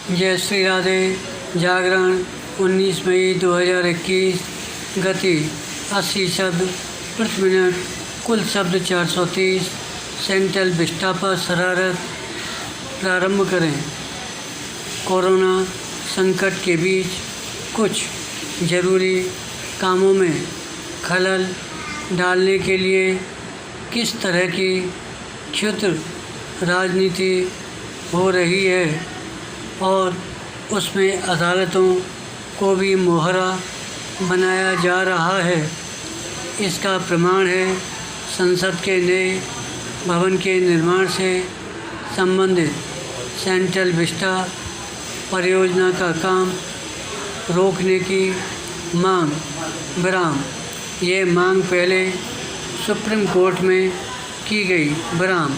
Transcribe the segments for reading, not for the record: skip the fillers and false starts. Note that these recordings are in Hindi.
जय श्री राधे। जागरण 19 मई 2021। गति 80 शब्द प्रति मिनट। कुल शब्द 430। सेंट्रल विस्टा पर शरारत। प्रारंभ करें। कोरोना संकट के बीच कुछ जरूरी कामों में खलल डालने के लिए किस तरह की क्षुद्र राजनीति हो रही है और उसमें अदालतों को भी मोहरा बनाया जा रहा है, इसका प्रमाण है संसद के नए भवन के निर्माण से संबंधित सेंट्रल विस्टा परियोजना का काम रोकने की मांग विराम। ये मांग पहले सुप्रीम कोर्ट में की गई विराम,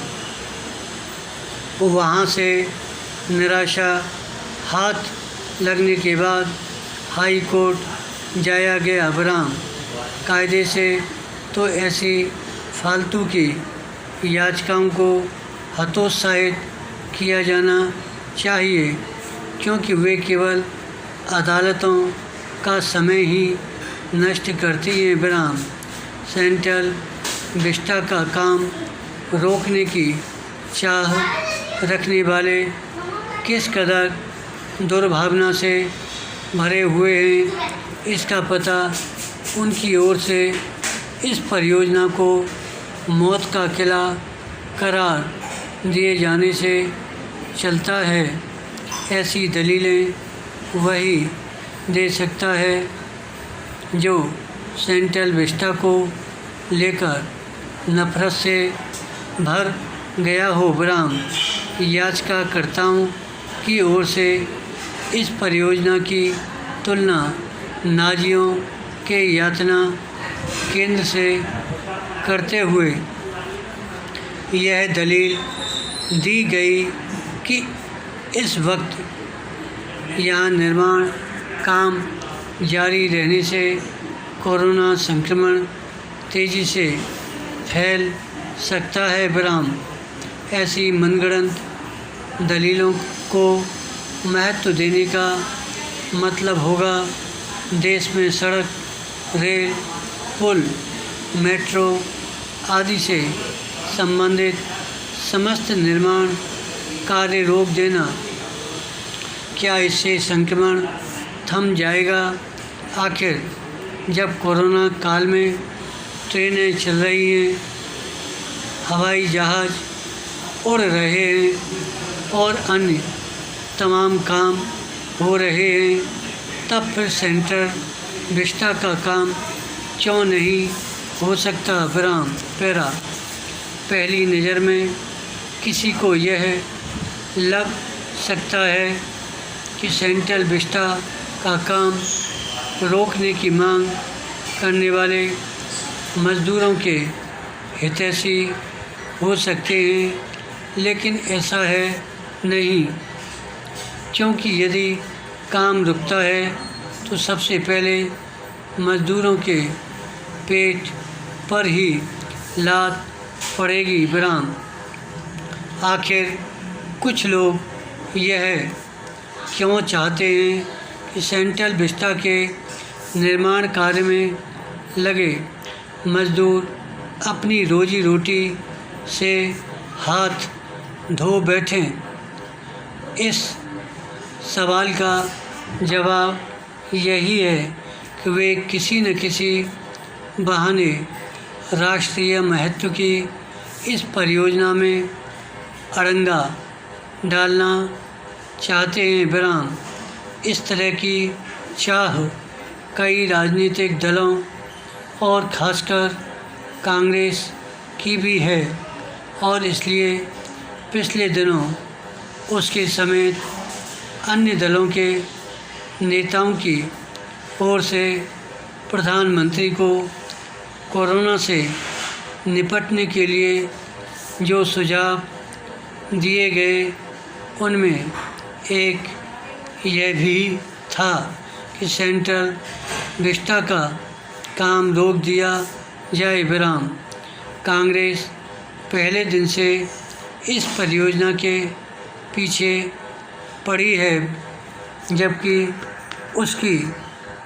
वहाँ से निराशा हाथ लगने के बाद हाई कोर्ट जाया गया विराम। कायदे से तो ऐसी फालतू की याचिकाओं को हतोत्साहित किया जाना चाहिए, क्योंकि वे केवल अदालतों का समय ही नष्ट करती हैं विराम। सेंट्रल विस्टा का काम रोकने की चाह रखने वाले किस कदर दुर्भावना से भरे हुए हैं, इसका पता उनकी ओर से इस परियोजना को मौत का किला करार दिए जाने से चलता है। ऐसी दलीलें वही दे सकता है जो सेंट्रल विस्टा को लेकर नफरत से भर गया हो विराम। याचिकाकर्ताओं की ओर से इस परियोजना की तुलना नाजियों के यातना केंद्र से करते हुए यह दलील दी गई कि इस वक्त यहाँ निर्माण काम जारी रहने से कोरोना संक्रमण तेज़ी से फैल सकता है विराम। ऐसी मनगढ़ंत दलीलों को महत्व देने का मतलब होगा देश में सड़क, रेल, पुल, मेट्रो आदि से संबंधित समस्त निर्माण कार्य रोक देना। क्या इससे संक्रमण थम जाएगा? आखिर जब कोरोना काल में ट्रेनें चल रही हैं, हवाई जहाज़ उड़ रहे हैं और अन्य तमाम काम हो रहे हैं, तब फिर सेंट्रल विस्टा का काम क्यों नहीं हो सकता विराम। पैरा। पहली नज़र में किसी को यह लग सकता है कि सेंट्रल विस्टा का काम रोकने की मांग करने वाले मज़दूरों के हितैषी हो सकते हैं, लेकिन ऐसा है नहीं, क्योंकि यदि काम रुकता है तो सबसे पहले मज़दूरों के पेट पर ही लात पड़ेगी विराम। आखिर कुछ लोग यह क्यों चाहते हैं कि सेंट्रल विस्टा के निर्माण कार्य में लगे मज़दूर अपनी रोजी रोटी से हाथ धो बैठें? इस सवाल का जवाब यही है कि वे किसी न किसी बहाने राष्ट्रीय महत्व की इस परियोजना में अड़ंगा डालना चाहते हैं विराम। इस तरह की चाह कई राजनीतिक दलों और खासकर कांग्रेस की भी है, और इसलिए पिछले दिनों उसके समेत अन्य दलों के नेताओं की ओर से प्रधानमंत्री को कोरोना से निपटने के लिए जो सुझाव दिए गए, उनमें एक यह भी था कि सेंट्रल विस्टा का काम रोक दिया जाए विराम। कांग्रेस पहले दिन से इस परियोजना के पीछे पड़ी है, जबकि उसकी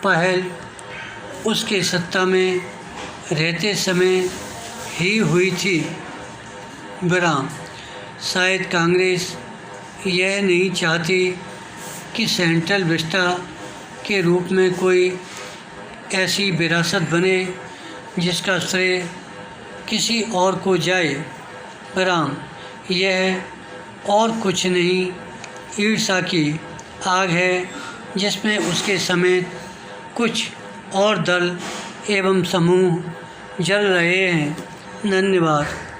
पहल उसके सत्ता में रहते समय ही हुई थी। विराम। शायद कांग्रेस यह नहीं चाहती कि सेंट्रल विस्टा के रूप में कोई ऐसी विरासत बने जिसका श्रेय किसी और को जाए। विराम। यह और कुछ नहीं, ईर्ष्या की आग है जिसमें उसके समेत कुछ और दल एवं समूह जल रहे हैं। धन्यवाद।